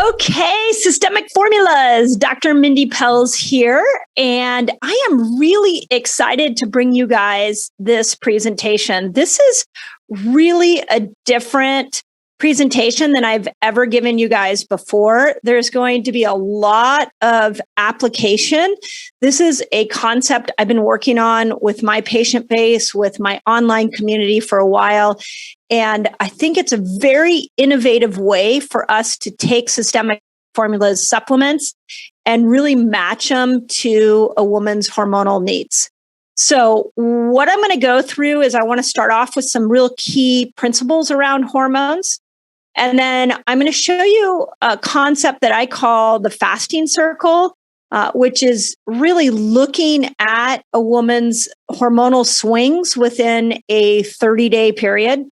Okay, Systemic Formulas. Dr. Mindy Pelz here, and I am really excited to bring you guys this presentation. This is really a different presentation than I've ever given you guys before. There's going to be a lot of application. This is a concept I've been working on with my patient base, with my online community for a while. And I think it's a very innovative way for us to take systemic formulas supplements and really match them to a woman's hormonal needs. So what I'm going to go through is I want to start off with some real key principles around hormones. And then I'm going to show you a concept that I call the fasting circle, which is really looking at a woman's hormonal swings within a 30-day period.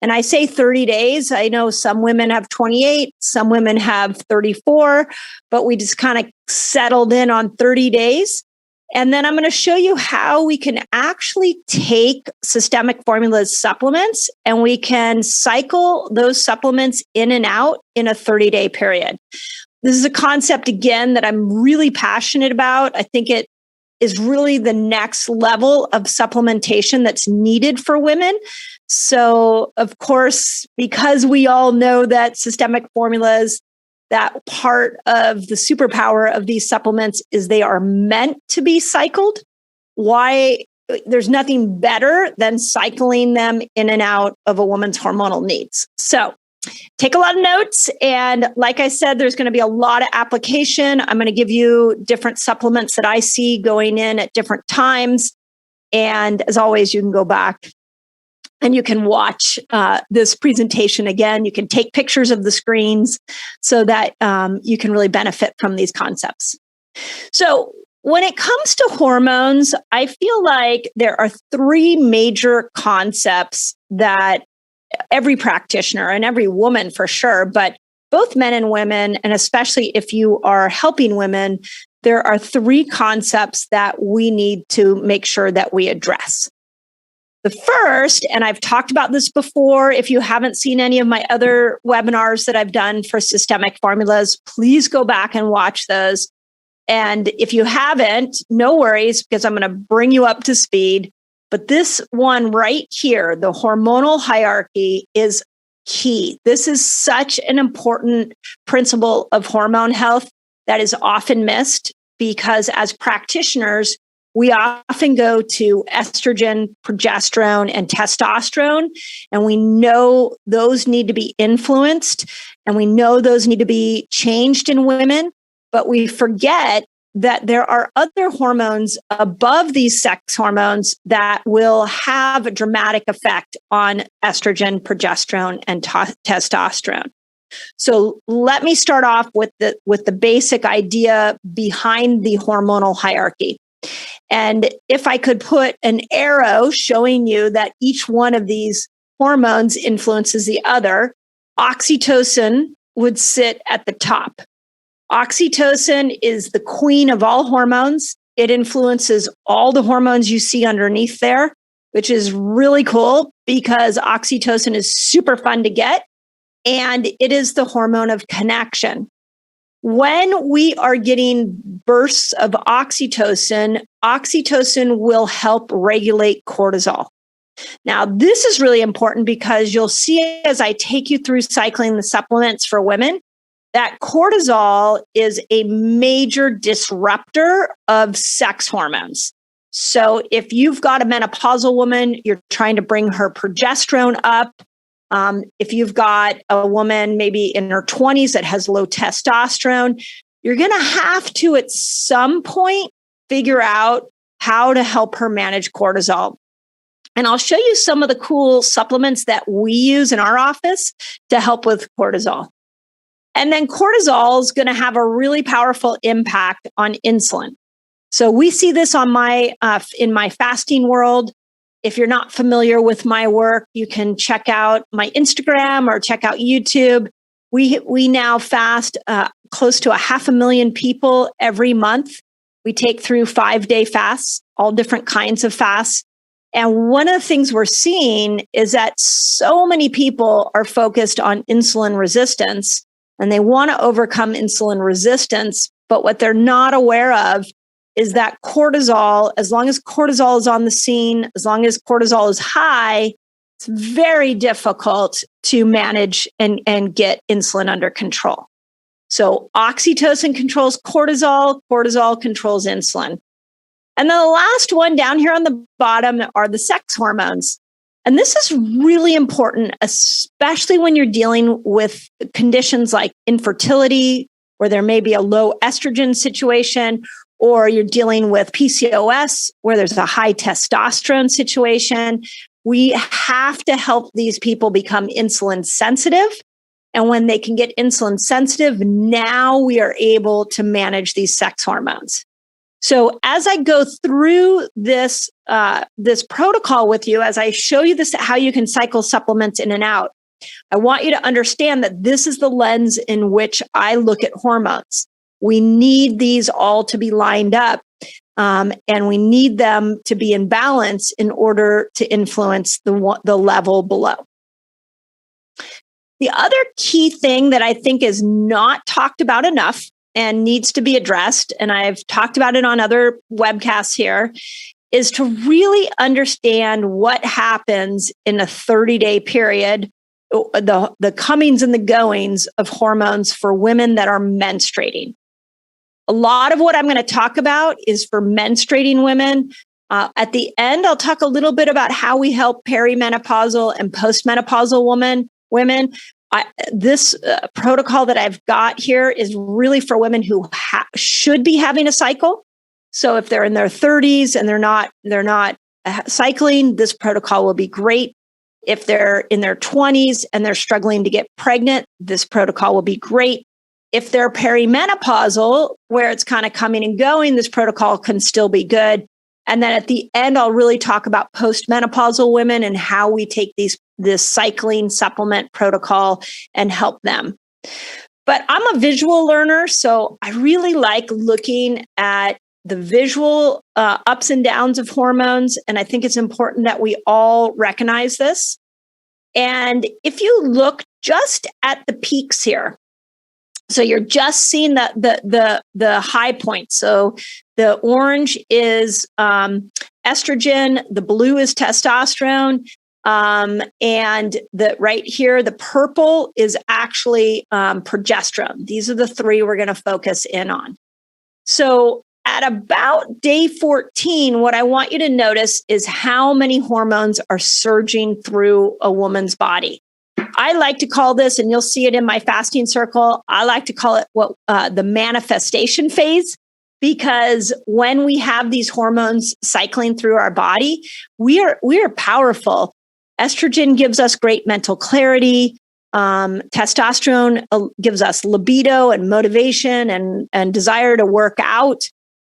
And I say 30 days. I know some women have 28, some women have 34, but we just kind of settled in on 30 days. And then I'm going to show you how we can actually take systemic formulas supplements and we can cycle those supplements in and out in a 30-day period. This is a concept, again, that I'm really passionate about. I think it is really the next level of supplementation that's needed for women. So, of course, because we all know that systemic formulas, that part of the superpower of these supplements is they are meant to be cycled. Why? There's nothing better than cycling them in and out of a woman's hormonal needs. So take a lot of notes. And like I said, there's going to be a lot of application. I'm going to give you different supplements that I see going in at different times. And as always, you can go back and you can watch this presentation again. You can take pictures of the screens so that you can really benefit from these concepts. So when it comes to hormones, I feel like there are three major concepts that every practitioner and every woman for sure, but both men and women, and especially if you are helping women, there are three concepts that we need to make sure that we address. The first, and I've talked about this before, if you haven't seen any of my other webinars that I've done for systemic formulas, please go back and watch those. And if you haven't, no worries, because I'm going to bring you up to speed. But this one right here, the hormonal hierarchy, is key. This is such an important principle of hormone health that is often missed because as practitioners, we often go to estrogen, progesterone, and testosterone, and we know those need to be influenced, and we know those need to be changed in women, but we forget that there are other hormones above these sex hormones that will have a dramatic effect on estrogen, progesterone, and testosterone. So let me start off with the basic idea behind the hormonal hierarchy. And if I could put an arrow showing you that each one of these hormones influences the other, oxytocin would sit at the top. Oxytocin is the queen of all hormones. It influences all the hormones you see underneath there, which is really cool because oxytocin is super fun to get. And it is the hormone of connection. When we are getting bursts of oxytocin, oxytocin will help regulate cortisol. Now, this is really important because you'll see as I take you through cycling the supplements for women, that cortisol is a major disruptor of sex hormones. So if you've got a menopausal woman, you're trying to bring her progesterone up. If you've got a woman maybe in her 20s that has low testosterone, you're going to have to at some point figure out how to help her manage cortisol. And I'll show you some of the cool supplements that we use in our office to help with cortisol. And then cortisol is going to have a really powerful impact on insulin. So we see this on in my fasting world. If you're not familiar with my work, you can check out my Instagram or check out YouTube. We now fast close to 500,000 people every month. We take through 5-day fasts, all different kinds of fasts. And one of the things we're seeing is that so many people are focused on insulin resistance and they want to overcome insulin resistance. But what they're not aware of is that cortisol, as long as cortisol is on the scene, as long as cortisol is high, it's very difficult to manage and get insulin under control. So oxytocin controls cortisol, cortisol controls insulin. And then the last one down here on the bottom are the sex hormones. And this is really important, especially when you're dealing with conditions like infertility, where there may be a low estrogen situation, or you're dealing with PCOS, where there's a high testosterone situation. We have to help these people become insulin sensitive. And when they can get insulin sensitive, now we are able to manage these sex hormones. So as I go through this protocol with you, as I show you this, how you can cycle supplements in and out, I want you to understand that this is the lens in which I look at hormones. We need these all to be lined up, and we need them to be in balance in order to influence the level below. The other key thing that I think is not talked about enough and needs to be addressed, and I've talked about it on other webcasts here, is to really understand what happens in a 30-day period, the comings and the goings of hormones for women that are menstruating. A lot of what I'm going to talk about is for menstruating women. At the end, I'll talk a little bit about how we help perimenopausal and postmenopausal women. This protocol that I've got here is really for women who should be having a cycle. So if they're in their 30s and they're not cycling, this protocol will be great. If they're in their 20s and they're struggling to get pregnant, this protocol will be great. If they're perimenopausal, where it's kind of coming and going, this protocol can still be good. And then at the end, I'll really talk about postmenopausal women and how we take this cycling supplement protocol and help them. But I'm a visual learner, so I really like looking at the visual ups and downs of hormones. And I think it's important that we all recognize this. And if you look just at the peaks here, so you're just seeing the high points. So the orange is estrogen, the blue is testosterone, and right here, the purple is actually progesterone. These are the three we're going to focus in on. So at about day 14, what I want you to notice is how many hormones are surging through a woman's body. I like to call this, and you'll see it in my fasting circle, I like to call it the manifestation phase, because when we have these hormones cycling through our body, we are powerful. Estrogen gives us great mental clarity. Testosterone gives us libido and motivation and desire to work out.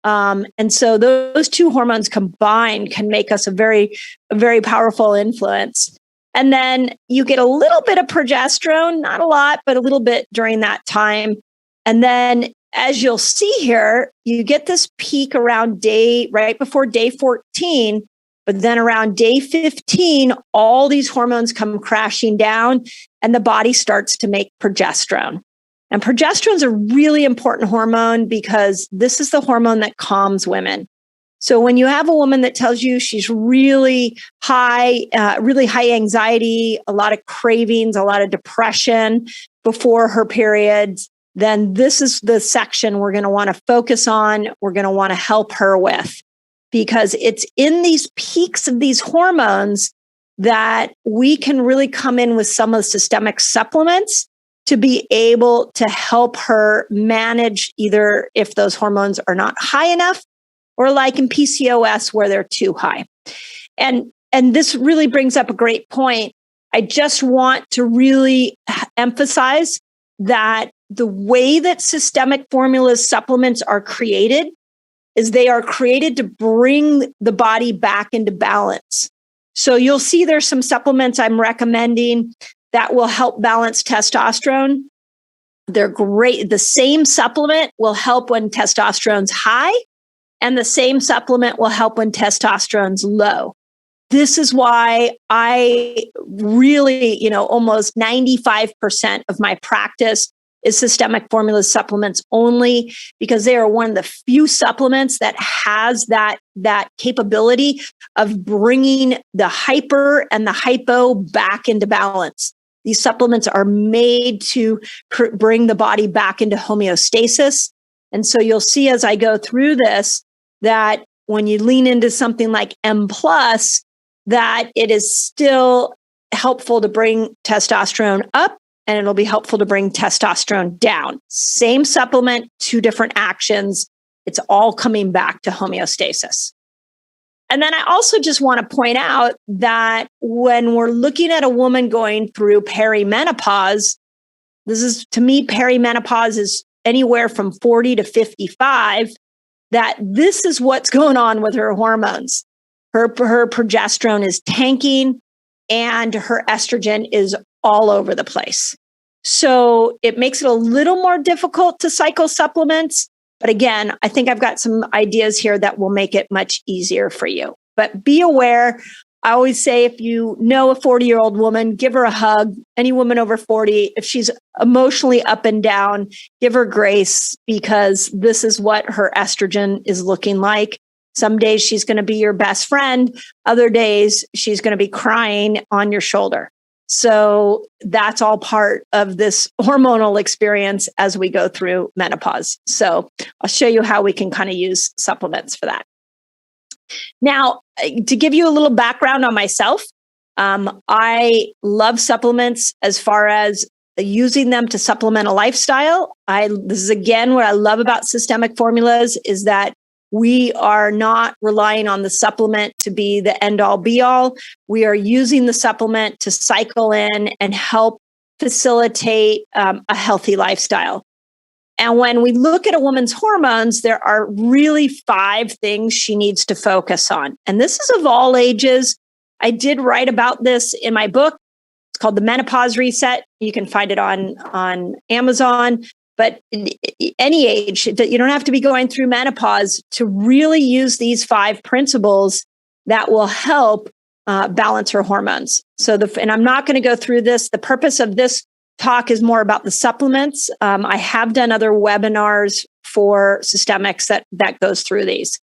And so those two hormones combined can make us a very powerful influence. And then you get a little bit of progesterone, not a lot, but a little bit during that time. And then as you'll see here, you get this peak around right before day 14, but then around day 15, all these hormones come crashing down and the body starts to make progesterone. And progesterone is a really important hormone because this is the hormone that calms women. So when you have a woman that tells you she's really high anxiety, a lot of cravings, a lot of depression before her periods, then this is the section we're going to want to focus on. We're going to want to help her with, because it's in these peaks of these hormones that we can really come in with some of the systemic supplements to be able to help her manage either if those hormones are not high enough, or like in PCOS where they're too high. And this really brings up a great point. I just want to really emphasize that the way that systemic formulas supplements are created is they are created to bring the body back into balance. So you'll see there's some supplements I'm recommending that will help balance testosterone. They're great. The same supplement will help when testosterone's high, and the same supplement will help when testosterone's low. This is why I really, almost 95% of my practice is Systemic Formula supplements only, because they are one of the few supplements that has that capability of bringing the hyper and the hypo back into balance. These supplements are made to bring the body back into homeostasis. And so you'll see as I go through this that when you lean into something like M+, that it is still helpful to bring testosterone up, and it'll be helpful to bring testosterone down. Same supplement, two different actions. It's all coming back to homeostasis. And then I also just want to point out that when we're looking at a woman going through perimenopause, this is, to me, perimenopause is anywhere from 40 to 55, that this is what's going on with her hormones. Her progesterone is tanking and her estrogen is all over the place. So it makes it a little more difficult to cycle supplements. But again, I think I've got some ideas here that will make it much easier for you. But be aware. I always say, if you know a 40-year-old woman, give her a hug. Any woman over 40, if she's emotionally up and down, give her grace, because this is what her estrogen is looking like. Some days she's going to be your best friend. Other days she's going to be crying on your shoulder. So that's all part of this hormonal experience as we go through menopause. So I'll show you how we can kind of use supplements for that. Now, to give you a little background on myself, I love supplements as far as using them to supplement a lifestyle. This is again what I love about systemic formulas, is that we are not relying on the supplement to be the end all be all. We are using the supplement to cycle in and help facilitate a healthy lifestyle. And when we look at a woman's hormones, there are really 5 things she needs to focus on. And this is of all ages. I did write about this in my book. It's called The Menopause Reset. You can find it on Amazon. But any age, you don't have to be going through menopause to really use these 5 principles that will help balance her hormones. And I'm not going to go through this. The purpose of this talk is more about the supplements. I have done other webinars for systemics that goes through these.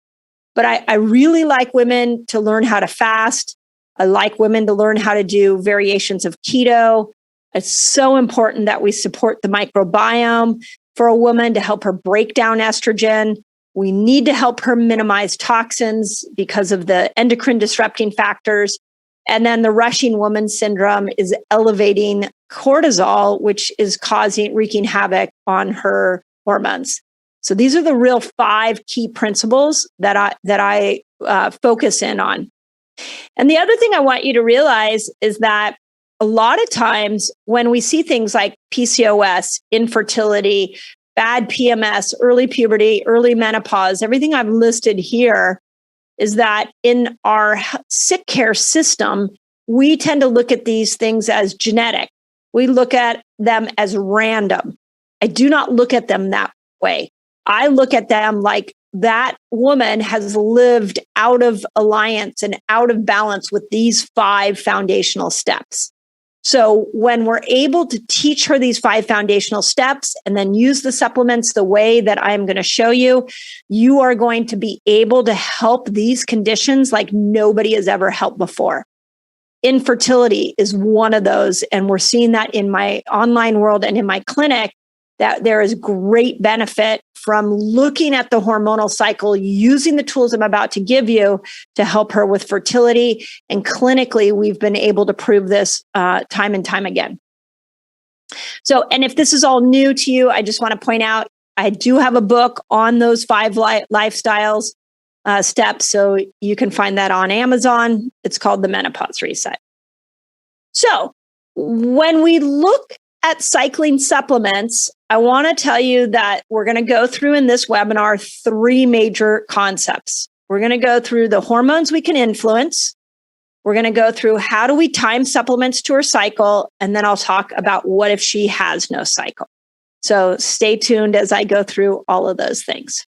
But I really like women to learn how to fast. I like women to learn how to do variations of keto. It's so important that we support the microbiome for a woman to help her break down estrogen. We need to help her minimize toxins because of the endocrine disrupting factors. And then the rushing woman syndrome is elevating cortisol, which is wreaking havoc on her hormones. So these are the real 5 key principles that I focus in on. And the other thing I want you to realize is that a lot of times when we see things like PCOS, infertility, bad PMS, early puberty, early menopause, everything I've listed here, is that in our sick care system, we tend to look at these things as genetic. We look at them as random. I do not look at them that way. I look at them like that woman has lived out of alliance and out of balance with these 5 foundational steps. So when we're able to teach her these 5 foundational steps and then use the supplements the way that I'm going to show you, you are going to be able to help these conditions like nobody has ever helped before. Infertility is one of those. And we're seeing that in my online world and in my clinic, that there is great benefit from looking at the hormonal cycle, using the tools I'm about to give you to help her with fertility. And clinically, we've been able to prove this time and time again. So, and if this is all new to you, I just want to point out, I do have a book on those 5 lifestyles steps. So you can find that on Amazon. It's called The Menopause Reset. So when we look at cycling supplements, I want to tell you that we're going to go through in this webinar 3 major concepts. We're going to go through the hormones we can influence. We're going to go through how do we time supplements to her cycle. And then I'll talk about what if she has no cycle. So stay tuned as I go through all of those things.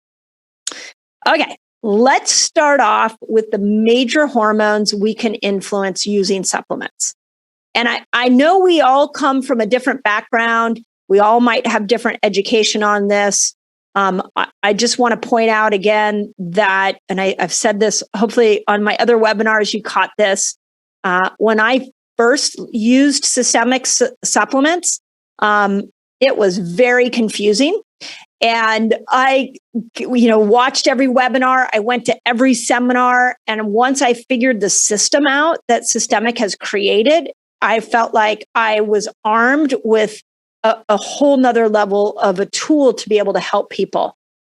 Okay, let's start off with the major hormones we can influence using supplements. And I know we all come from a different background. We all might have different education on this. I just want to point out again that, and I've said this, hopefully on my other webinars, you caught this. When I first used systemic supplements, it was very confusing. And I, watched every webinar. I went to every seminar. And once I figured the system out that Systemic has created, I felt like I was armed with a whole nother level of a tool to be able to help people.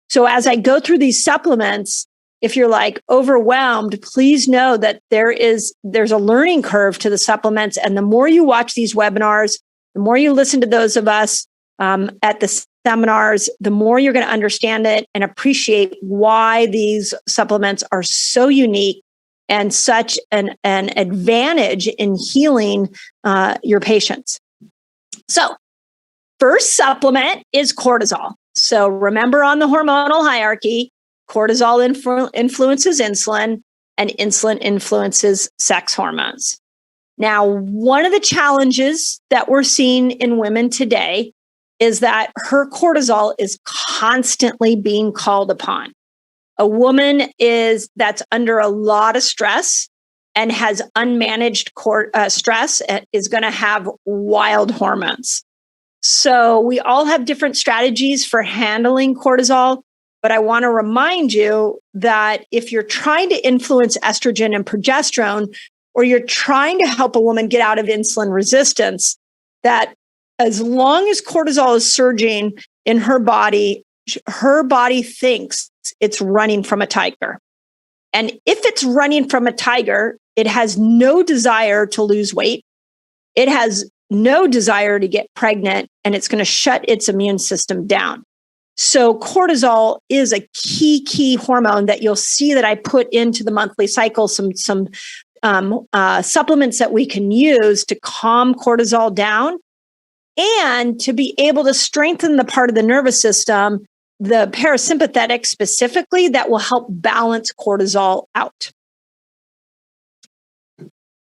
So as I go through these supplements, if you're like overwhelmed, please know that there's a learning curve to the supplements. And the more you watch these webinars, the more you listen to those of us at the seminars, the more you're going to understand it and appreciate why these supplements are so unique and such an advantage in healing your patients. So first supplement is cortisol. So remember, on the hormonal hierarchy, cortisol influences insulin, and insulin influences sex hormones. Now, one of the challenges that we're seeing in women today is that her cortisol is constantly being called upon. A woman that's under a lot of stress and has unmanaged stress is going to have wild hormones. So we all have different strategies for handling cortisol, but I want to remind you that if you're trying to influence estrogen and progesterone, or you're trying to help a woman get out of insulin resistance, that as long as cortisol is surging in her body thinks it's running from a tiger. And if it's running from a tiger, it has no desire to lose weight. It has no desire to get pregnant, and it's going to shut its immune system down. So cortisol is a key hormone that you'll see that I put into the monthly cycle, some supplements that we can use to calm cortisol down and to be able to strengthen the part of the nervous system, the parasympathetic specifically, that will help balance cortisol out.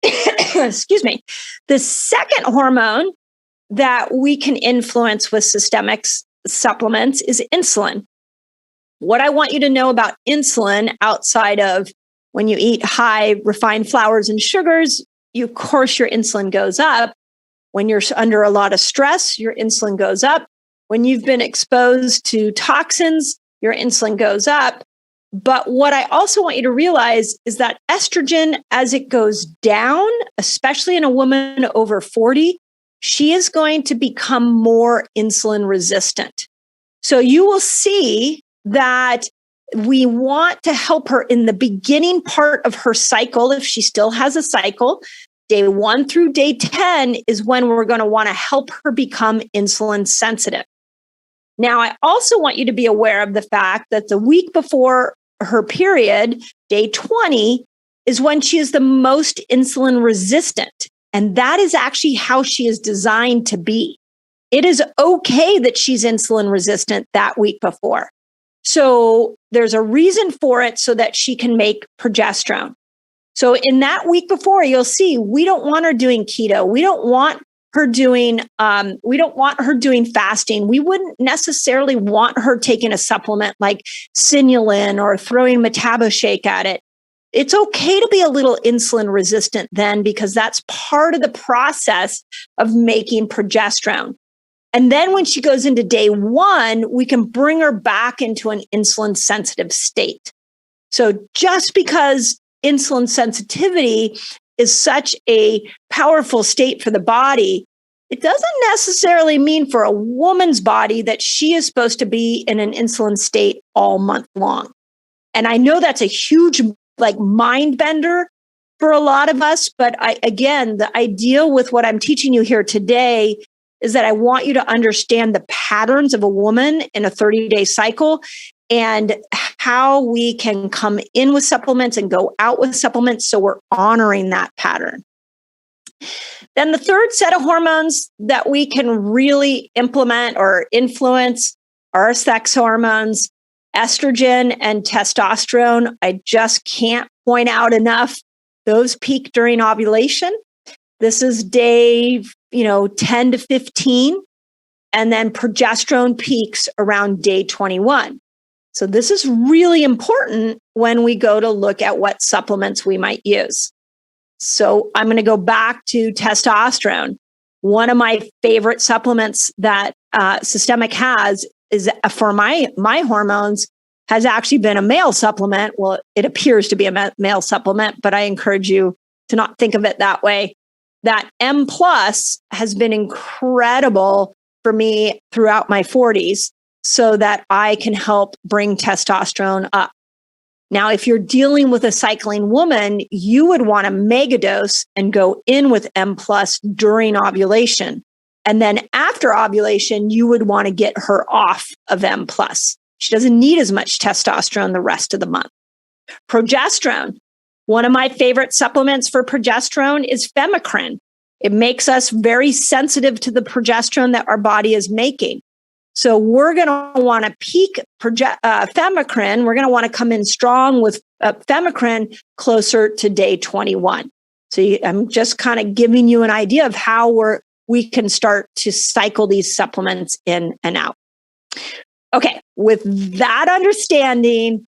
Excuse me. The second hormone that we can influence with systemic supplements is insulin. What I want you to know about insulin, outside of when you eat high refined flours and sugars, of course, your insulin goes up. When you're under a lot of stress, your insulin goes up. When you've been exposed to toxins, your insulin goes up. But what I also want you to realize is that estrogen, as it goes down, especially in a woman over 40, she is going to become more insulin resistant. So you will see that we want to help her in the beginning part of her cycle. If she still has a cycle, day 1 through day 10 is when we're going to want to help her become insulin sensitive. Now, I also want you to be aware of the fact that the week before her period, day 20, is when she is the most insulin resistant. And that is actually how she is designed to be. It is okay that she's insulin resistant that week before. So there's a reason for it, so that she can make progesterone. So in that week before, you'll see we don't want her doing keto. We don't want her doing fasting. We wouldn't necessarily want her taking a supplement like Sinulin or throwing Metabashake at it. It's okay to be a little insulin resistant then, because that's part of the process of making progesterone. And then when she goes into day 1, we can bring her back into an insulin sensitive state. So just because insulin sensitivity is such a powerful state for the body, it doesn't necessarily mean for a woman's body that she is supposed to be in an insulin state all month long. And I know that's a huge mind bender for a lot of us. But again, the idea with what I'm teaching you here today is that I want you to understand the patterns of a woman in a 30-day cycle and how we can come in with supplements and go out with supplements, so we're honoring that pattern. Then the third set of hormones that we can really implement or influence are sex hormones, estrogen and testosterone. I just can't point out enough. Those peak during ovulation. This is day 10 to 15. and then progesterone peaks around day 21. So this is really important when we go to look at what supplements we might use. So I'm going to go back to testosterone. One of my favorite supplements that Systemic has is for my hormones has actually been a male supplement. Well, it appears to be a male supplement, but I encourage you to not think of it that way. That M plus has been incredible for me throughout my 40s so that I can help bring testosterone up. Now, if you're dealing with a cycling woman, you would want to megadose and go in with M plus during ovulation. And then after ovulation, you would want to get her off of M plus. She doesn't need as much testosterone the rest of the month. Progesterone. One of my favorite supplements for progesterone is Femicrin. It makes us very sensitive to the progesterone that our body is making. So we're going to want to peak Femicrin. We're going to want to come in strong with Femicrin closer to day 21. So I'm just kind of giving you an idea of how we can start to cycle these supplements in and out. Okay, with that understanding,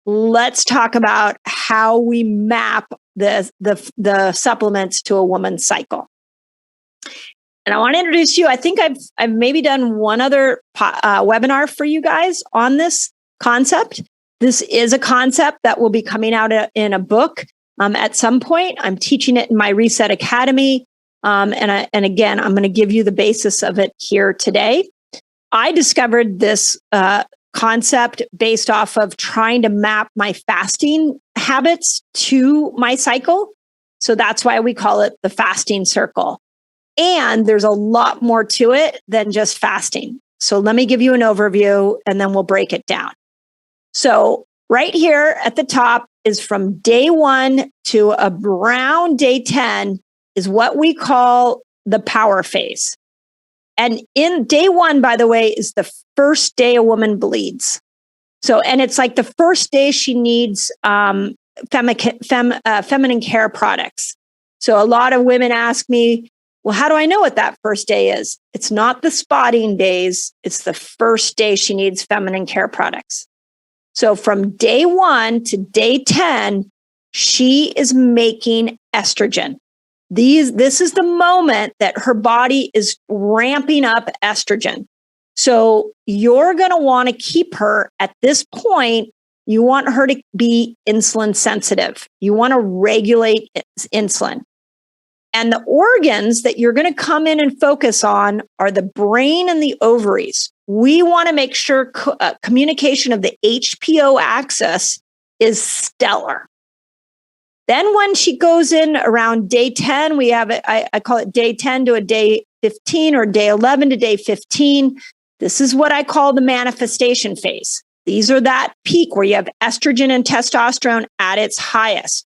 let's talk about how we map the supplements to a woman's cycle. And I want to introduce you. I think I've maybe done one other webinar for you guys on this concept. This is a concept that will be coming out in a book at some point. I'm teaching it in my Reset Academy. And again, I'm going to give you the basis of it here today. I discovered this concept based off of trying to map my fasting habits to my cycle. So that's why we call it the fasting circle. And there's a lot more to it than just fasting. So let me give you an overview and then we'll break it down. So right here at the top is from day 1 to around day 10 is what we call the power phase. And in day 1, by the way, is the first day a woman bleeds. So, and it's like the first day she needs feminine care products. So a lot of women ask me, well, how do I know what that first day is? It's not the spotting days. It's the first day she needs feminine care products. So from day 1 to day 10, she is making estrogen. This is the moment that her body is ramping up estrogen. So you're going to want to keep her at this point. You want her to be insulin sensitive. You want to regulate insulin. And the organs that you're going to come in and focus on are the brain and the ovaries. We want to make sure communication of the HPO axis is stellar. Then when she goes in around day 10, we have it, I call it day 10 to a day 15 or day 11 to day 15. This is what I call the manifestation phase. These are that peak where you have estrogen and testosterone at its highest.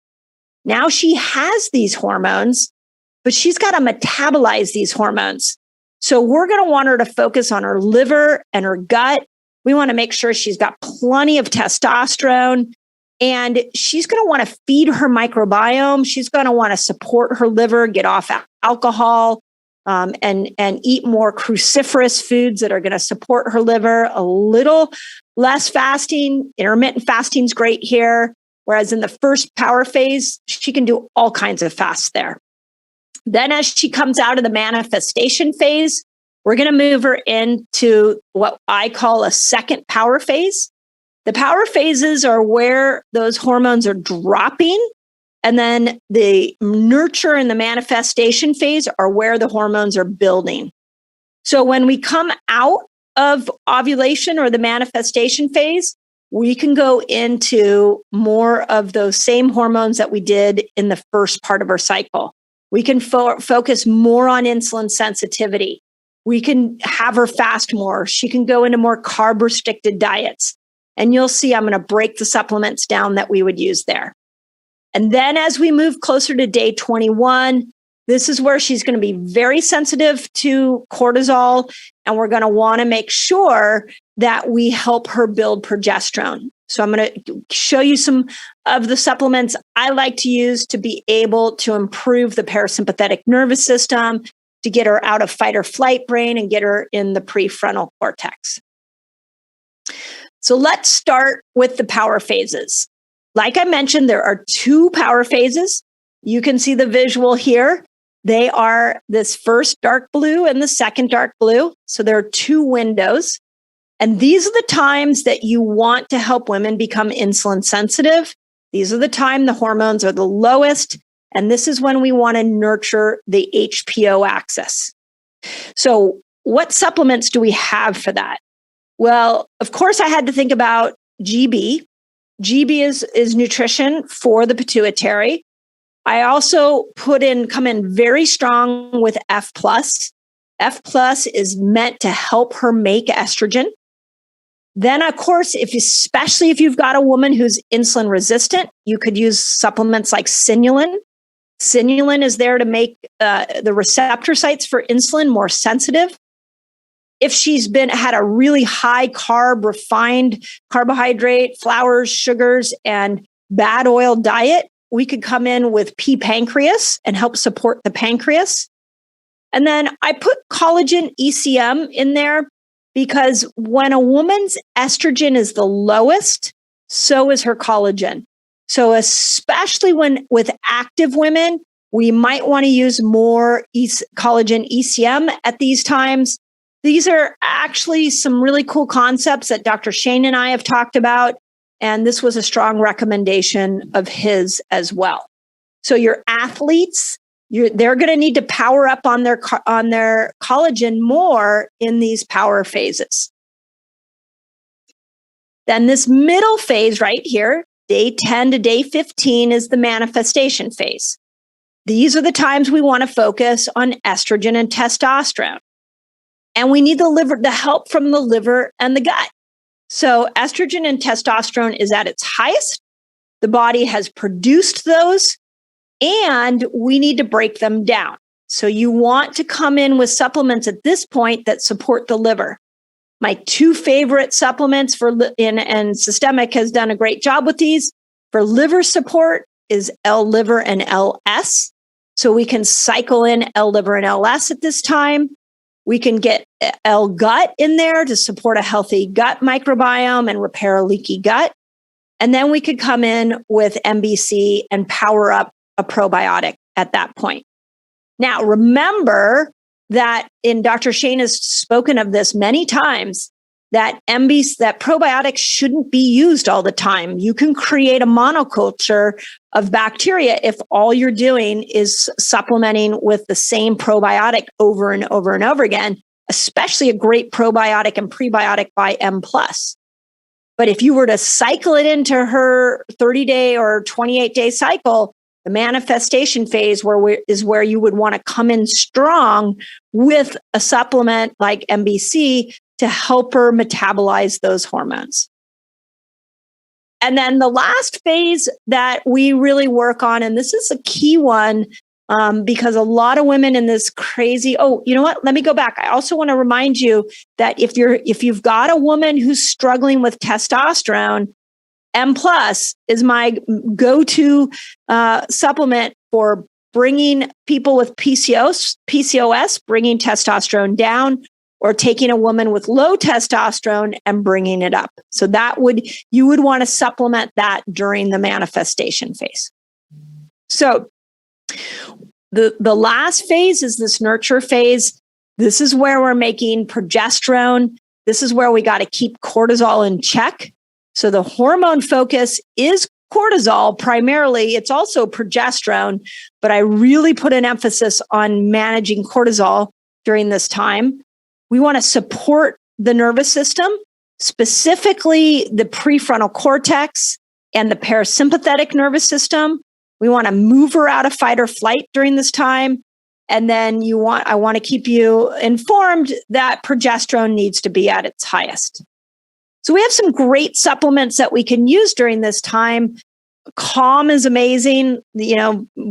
Now she has these hormones, but she's got to metabolize these hormones. So we're going to want her to focus on her liver and her gut. We want to make sure she's got plenty of testosterone. And she's going to want to feed her microbiome. She's going to want to support her liver, get off alcohol, and eat more cruciferous foods that are going to support her liver. A little less fasting. Intermittent fasting is great here. Whereas in the first power phase, she can do all kinds of fasts there. Then as she comes out of the manifestation phase, we're going to move her into what I call a second power phase. The power phases are where those hormones are dropping. And then the nurture and the manifestation phase are where the hormones are building. So when we come out of ovulation or the manifestation phase, we can go into more of those same hormones that we did in the first part of our cycle. We can focus more on insulin sensitivity. We can have her fast more. She can go into more carb-restricted diets. And you'll see I'm going to break the supplements down that we would use there. And then as we move closer to day 21, this is where she's going to be very sensitive to cortisol. And we're going to want to make sure that we help her build progesterone. So I'm going to show you some of the supplements I like to use to be able to improve the parasympathetic nervous system, to get her out of fight or flight brain and get her in the prefrontal cortex. So let's start with the power phases. Like I mentioned, there are 2 power phases. You can see the visual here. They are this first dark blue and the second dark blue. So there are 2 windows. And these are the times that you want to help women become insulin sensitive. These are the time the hormones are the lowest. And this is when we want to nurture the HPO axis. So what supplements do we have for that? Well, of course, I had to think about GB. GB is nutrition for the pituitary. I also come in very strong with F+. F+ is meant to help her make estrogen. Then, of course, especially if you've got a woman who's insulin resistant, you could use supplements like sinulin. Sinulin is there to make the receptor sites for insulin more sensitive. If she's had a really high carb, refined carbohydrate, flours, sugars, and bad oil diet, we could come in with P-pancreas and help support the pancreas. And then I put collagen ECM in there because when a woman's estrogen is the lowest, so is her collagen. So especially with active women, we might want to use more collagen ECM at these times. These are actually some really cool concepts that Dr. Shane and I have talked about. And this was a strong recommendation of his as well. So your athletes, they're going to need to power up on their collagen more in these power phases. Then this middle phase right here, day 10 to day 15, is the manifestation phase. These are the times we want to focus on estrogen and testosterone. And we need the help from the liver and the gut. So estrogen and testosterone is at its highest. The body has produced those, and we need to break them down. So you want to come in with supplements at this point that support the liver. My 2 favorite supplements and Systemic has done a great job with these. For liver support is L-liver and L-S. So we can cycle in L-liver and L-S at this time. We can get L-gut in there to support a healthy gut microbiome and repair a leaky gut. And then we could come in with MBC and power up a probiotic at that point. Now, remember that Dr. Shane has spoken of this many times, that probiotics shouldn't be used all the time. You can create a monoculture of bacteria if all you're doing is supplementing with the same probiotic over and over and over again, especially a great probiotic and prebiotic by M+. But if you were to cycle it into her 30-day or 28-day cycle, the manifestation phase is where you would want to come in strong with a supplement like MBC to help her metabolize those hormones. And then the last phase that we really work on, and this is a key one because a lot of women in this crazy, you know what? Let me go back. I also want to remind you that if you've got a woman who's struggling with testosterone, M+ is my go-to supplement for bringing people with PCOS, bringing testosterone down, or taking a woman with low testosterone and bringing it up. So you would want to supplement that during the manifestation phase. So the last phase is this nurture phase. This is where we're making progesterone. This is where we got to keep cortisol in check. So the hormone focus is cortisol primarily. It's also progesterone, but I really put an emphasis on managing cortisol during this time. We want to support the nervous system, specifically the prefrontal cortex and the parasympathetic nervous system. We want to move her out of fight or flight during this time. And then I want to keep you informed that progesterone needs to be at its highest. So we have some great supplements that we can use during this time. Calm is amazing.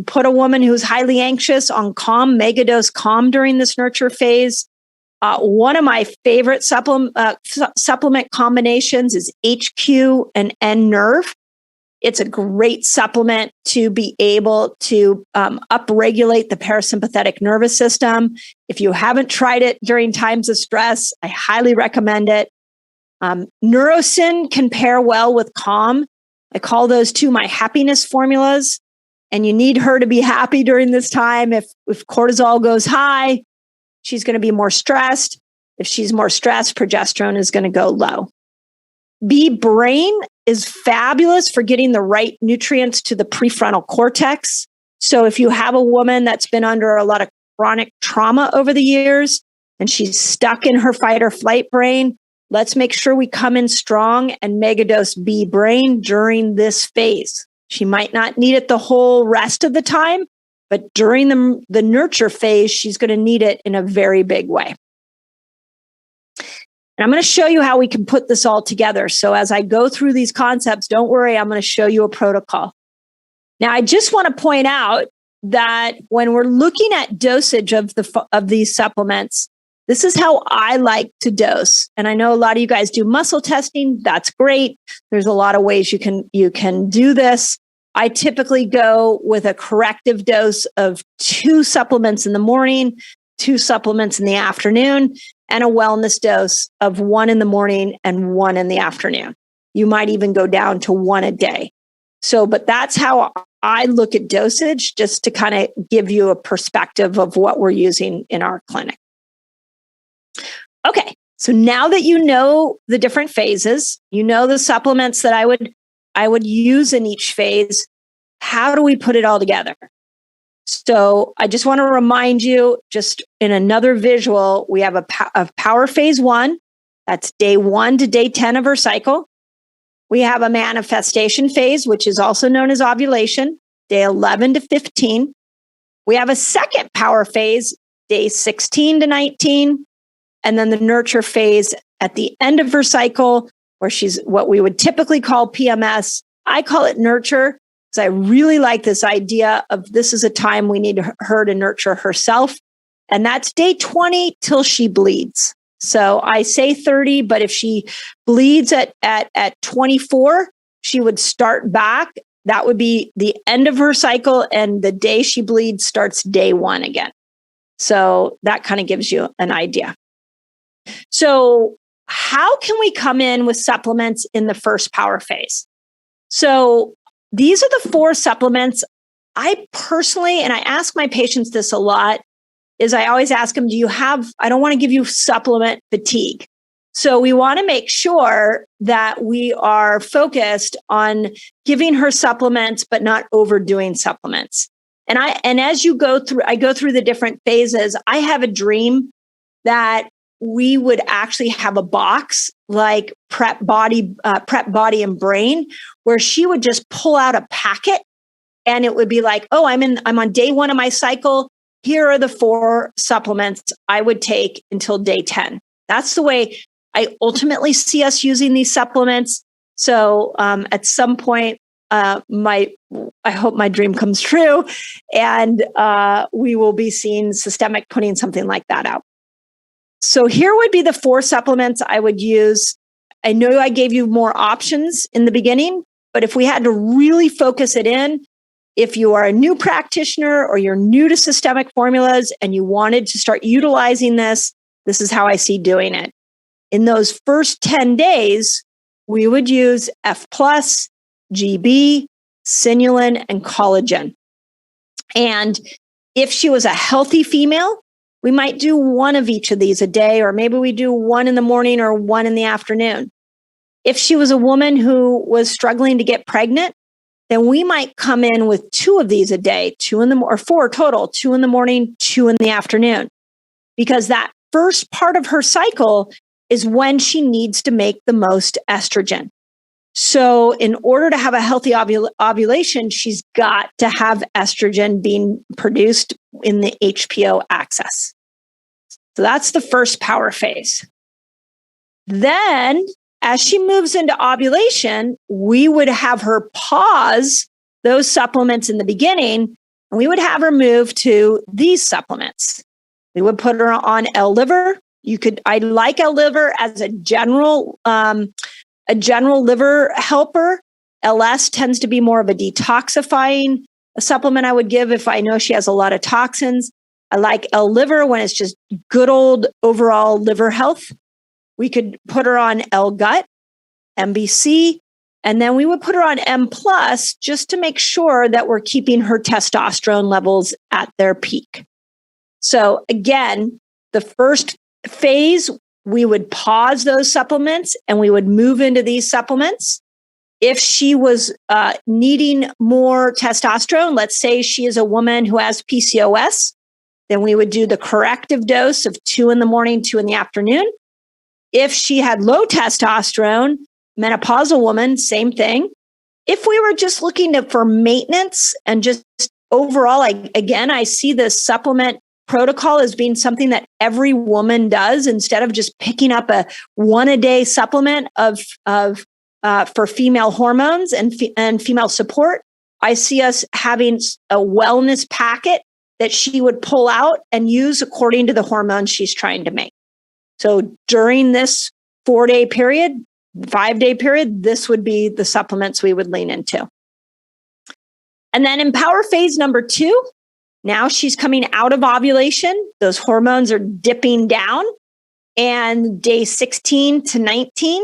Put a woman who's highly anxious on Calm, megadose Calm during this nurture phase. One of my favorite supplement combinations is HQ and N-Nerve. It's a great supplement to be able to upregulate the parasympathetic nervous system. If you haven't tried it during times of stress, I highly recommend it. Neurosyn can pair well with calm. I call those two my happiness formulas. And you need her to be happy during this time. If cortisol goes high, she's going to be more stressed. If she's more stressed, progesterone is going to go low. Bee brain is fabulous for getting the right nutrients to the prefrontal cortex. So if you have a woman that's been under a lot of chronic trauma over the years and she's stuck in her fight or flight brain, let's make sure we come in strong and megadose bee brain during this phase. She might not need it the whole rest of the time, but during the nurture phase, she's going to need it in a very big way. And I'm going to show you how we can put this all together. So as I go through these concepts, don't worry, I'm going to show you a protocol. Now, I just want to point out that when we're looking at dosage of these supplements, this is how I like to dose. And I know a lot of you guys do muscle testing. That's great. There's a lot of ways you can do this. I typically go with a corrective dose of 2 supplements in the morning, 2 supplements in the afternoon, and a wellness dose of 1 in the morning and 1 in the afternoon. You might even go down to 1 a day. But that's how I look at dosage, just to kind of give you a perspective of what we're using in our clinic. Okay, so now that you know the different phases, you know the supplements that I would use in each phase, how do we put it all together? So I just want to remind you, just in another visual, we have a power phase 1. That's day 1 to day 10 of her cycle. We have a manifestation phase, which is also known as ovulation, day 11 to 15. We have a second power phase, day 16 to 19. And then the nurture phase at the end of her cycle, where she's what we would typically call PMS. I call it nurture because I really like this idea of this is a time we need her to nurture herself. And that's day 20 till she bleeds. So I say 30, but if she bleeds at 24, she would start back. That would be the end of her cycle. And the day she bleeds starts day 1 again. So that kind of gives you an idea. So how can we come in with supplements in the first power phase? So these are the 4 supplements. I personally, and I ask my patients this a lot, is I always ask them, I don't want to give you supplement fatigue. So we want to make sure that we are focused on giving her supplements, but not overdoing supplements. And as you go through, I go through the different phases. I have a dream that we would actually have a box like Prep Body and Brain, where she would just pull out a packet and it would be like, oh, I'm on day 1 of my cycle. Here are the 4 supplements I would take until day 10. That's the way I ultimately see us using these supplements. So at some point, I hope my dream comes true, and we will be seeing Systemic putting something like that out. So here would be the 4 supplements I would use. I know I gave you more options in the beginning, but if we had to really focus it in, if you are a new practitioner or you're new to systemic formulas and you wanted to start utilizing this is how I see doing it. In those first 10 days, we would use F+, GB, Sinulin, and collagen. And if she was a healthy female, we might do 1 of each of these a day, or maybe we do 1 in the morning or 1 in the afternoon. If she was a woman who was struggling to get pregnant, then we might come in with 2 of these a day, 4 total, 2 in the morning, 2 in the afternoon, because that first part of her cycle is when she needs to make the most estrogen. So in order to have a healthy ovulation, she's got to have estrogen being produced in the HPO axis. So that's the first power phase. Then, as she moves into ovulation, we would have her pause those supplements in the beginning, and we would have her move to these supplements. We would put her on L-liver. I like L-liver as a general liver helper. LS tends to be more of a detoxifying supplement I would give if I know she has a lot of toxins. I like L-liver when it's just good old overall liver health. We could put her on L-gut, MBC, and then we would put her on M+ just to make sure that we're keeping her testosterone levels at their peak. So again, the first phase, we would pause those supplements and we would move into these supplements. If she was needing more testosterone, let's say she is a woman who has PCOS, then we would do the corrective dose of 2 in the morning, 2 in the afternoon. If she had low testosterone, menopausal woman, same thing. If we were just looking for maintenance and just overall, I see this supplement protocol as being something that every woman does instead of just picking up a 1-a-day supplement for female hormones and female support. I see us having a wellness packet that she would pull out and use according to the hormones she's trying to make. So during this 4-day period, 5-day period, this would be the supplements we would lean into. And then in power phase number 2, now she's coming out of ovulation. Those hormones are dipping down. And day 16 to 19,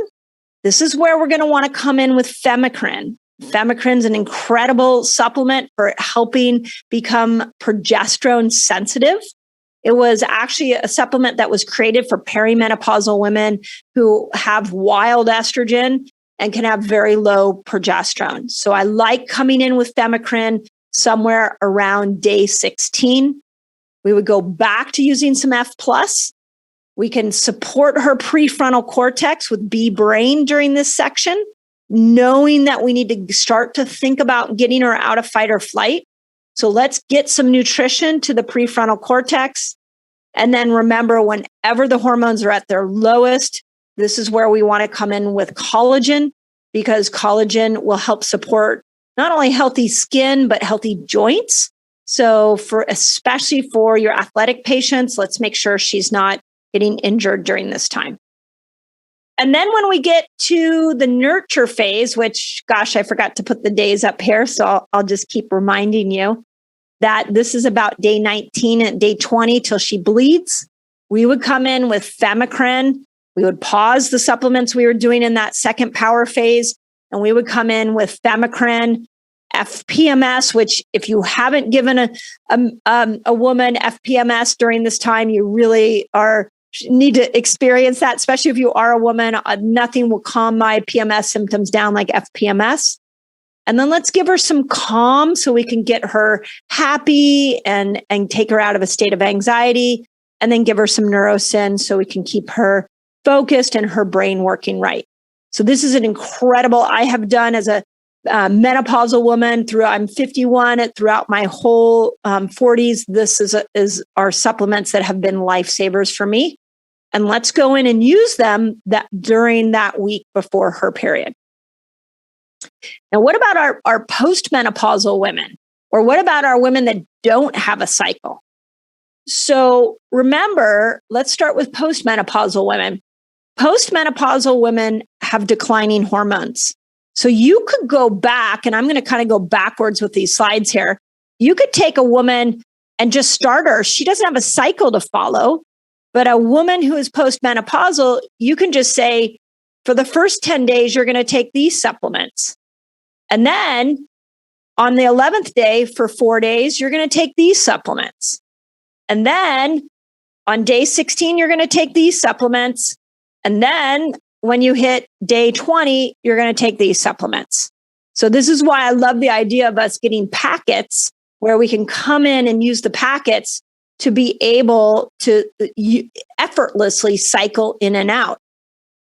this is where we're going to want to come in with Femicrin. Femicrin is an incredible supplement for helping become progesterone sensitive. It was actually a supplement that was created for perimenopausal women who have wild estrogen and can have very low progesterone. So I like coming in with Femicrin somewhere around day 16. We would go back to using some F+. We can support her prefrontal cortex with B brain during this section, knowing that we need to start to think about getting her out of fight or flight. So let's get some nutrition to the prefrontal cortex. And then remember, whenever the hormones are at their lowest, this is where we want to come in with collagen, because collagen will help support not only healthy skin, but healthy joints. So especially for your athletic patients, let's make sure she's not getting injured during this time. And then when we get to the nurture phase, which, gosh, I forgot to put the days up here, so I'll just keep reminding you that this is about day 19 and day 20 till she bleeds. We would come in with Femicrin. We would pause the supplements we were doing in that second power phase, and we would come in with Femicrin, FPMS, which if you haven't given a woman FPMS during this time, you really need to experience that, especially if you are a woman. Nothing will calm my PMS symptoms down like FPMS. And then let's give her some calm so we can get her happy and take her out of a state of anxiety, and then give her some Neurosyn so we can keep her focused and her brain working right. So this is an incredible, I have done as a menopausal woman I'm 51 throughout my whole 40s. This is our supplements that have been lifesavers for me. And let's go in and use them during that week before her period. Now, what about our postmenopausal women? Or what about our women that don't have a cycle? So remember, let's start with postmenopausal women. Postmenopausal women have declining hormones. So you could go back, and I'm going to kind of go backwards with these slides here. You could take a woman and just start her. She doesn't have a cycle to follow, but a woman who is postmenopausal, you can just say, for the first 10 days, you're going to take these supplements. And then on the 11th day for 4 days, you're going to take these supplements. And then on day 16, you're going to take these supplements. And then when you hit day 20, you're going to take these supplements. So this is why I love the idea of us getting packets where we can come in and use the packets to be able to effortlessly cycle in and out.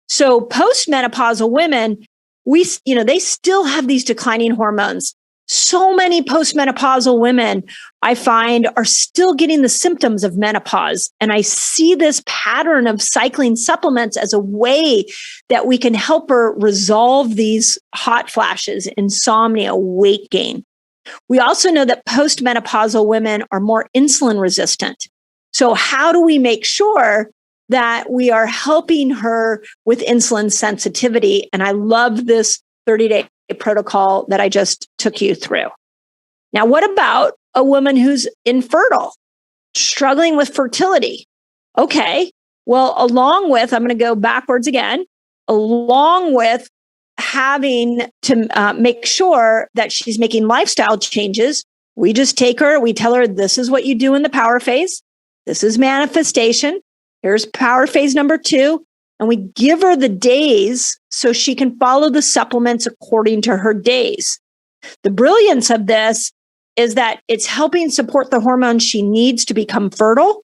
So postmenopausal women, they still have these declining hormones. So many postmenopausal women I find are still getting the symptoms of menopause. And I see this pattern of cycling supplements as a way that we can help her resolve these hot flashes, insomnia, weight gain. We also know that postmenopausal women are more insulin resistant. So how do we make sure that we are helping her with insulin sensitivity? And I love this 30-day protocol that I just took you through. Now, what about a woman who's infertile, struggling with fertility? Okay, well, along with, I'm going to go backwards again, along with having to make sure that she's making lifestyle changes, we just take her, we tell her, this is what you do in the power phase. This is manifestation. Here's power phase number 2. And we give her the days so she can follow the supplements according to her days. The brilliance of this is that it's helping support the hormones she needs to become fertile,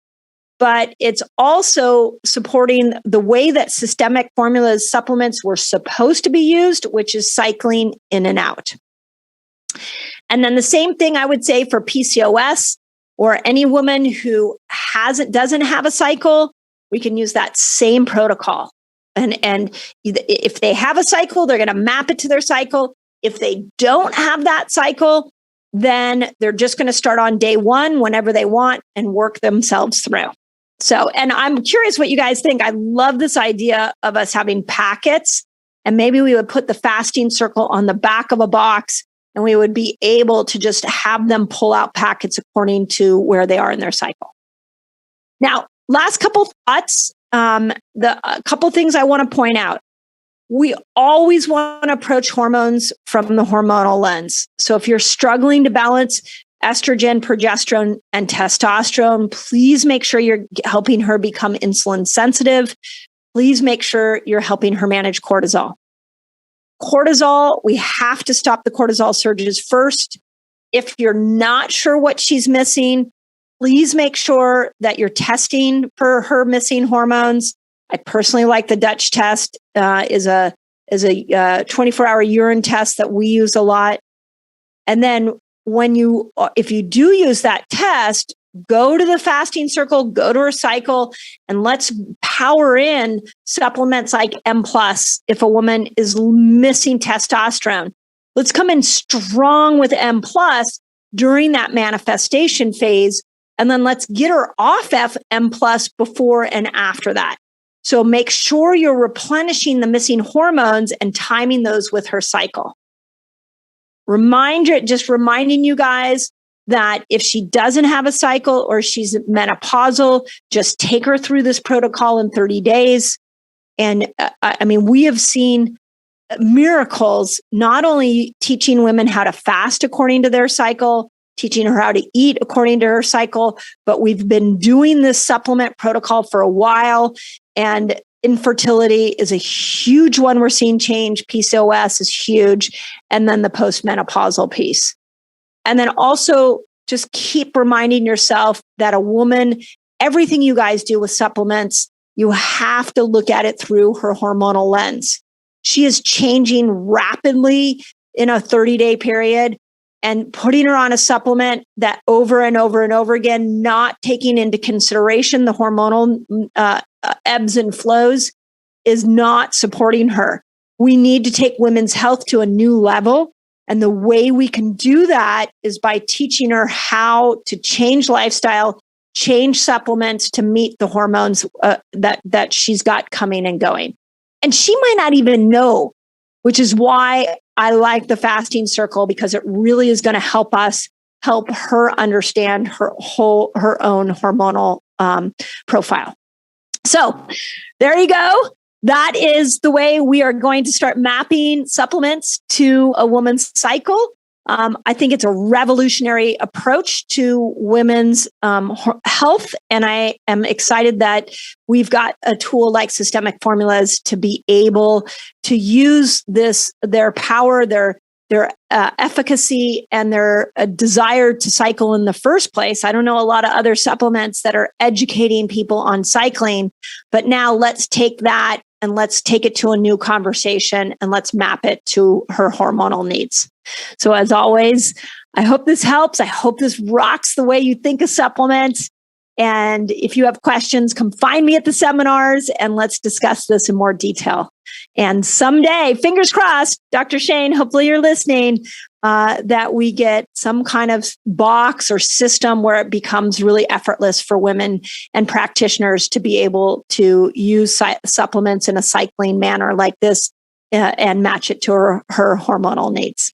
but it's also supporting the way that systemic formulas supplements were supposed to be used, which is cycling in and out. And then the same thing I would say for PCOS or any woman who doesn't have a cycle, we can use that same protocol. And if they have a cycle, they're going to map it to their cycle. If they don't have that cycle, then they're just going to start on day 1 whenever they want and work themselves through. So, and I'm curious what you guys think. I love this idea of us having packets, and maybe we would put the fasting circle on the back of a box, and we would be able to just have them pull out packets according to where they are in their cycle. Now, last couple thoughts, a couple things I want to point out. We always want to approach hormones from the hormonal lens. So if you're struggling to balance estrogen, progesterone, and testosterone, please make sure you're helping her become insulin sensitive. Please make sure you're helping her manage cortisol. Cortisol, we have to stop the cortisol surges first. If you're not sure what she's missing, please make sure that you're testing for her missing hormones. I personally like the Dutch test, is a 24-hour urine test that we use a lot. And then if you do use that test, go to the fasting circle, go to her cycle, and let's power in supplements like M+. If a woman is missing testosterone, let's come in strong with M+ during that manifestation phase. And then let's get her off M+ before and after that. So make sure you're replenishing the missing hormones and timing those with her cycle. Just reminding you guys that if she doesn't have a cycle or she's menopausal, just take her through this protocol in 30 days. And we have seen miracles, not only teaching women how to fast according to their cycle, teaching her how to eat according to her cycle, but we've been doing this supplement protocol for a while. And infertility is a huge one we're seeing change. PCOS is huge. And then the postmenopausal piece. And then also just keep reminding yourself that a woman, everything you guys do with supplements, you have to look at it through her hormonal lens. She is changing rapidly in a 30-day period, and putting her on a supplement that over and over and over again, not taking into consideration the hormonal ebbs and flows, is not supporting her. We need to take women's health to a new level. And the way we can do that is by teaching her how to change lifestyle, change supplements to meet the hormones that she's got coming and going. And she might not even know, which is why I like the fasting circle, because it really is going to help her understand her own hormonal profile. So there you go. That is the way we are going to start mapping supplements to a woman's cycle. I think it's a revolutionary approach to women's health. And I am excited that we've got a tool like Systemic Formulas to be able to use their power, their efficacy, and their desire to cycle in the first place. I don't know a lot of other supplements that are educating people on cycling, but now let's take that and let's take it to a new conversation and let's map it to her hormonal needs. So as always, I hope this helps. I hope this rocks the way you think of supplements. And if you have questions, come find me at the seminars and let's discuss this in more detail. And someday, fingers crossed, Dr. Shane, hopefully you're listening, that we get some kind of box or system where it becomes really effortless for women and practitioners to be able to use supplements in a cycling manner like this and match it to her hormonal needs.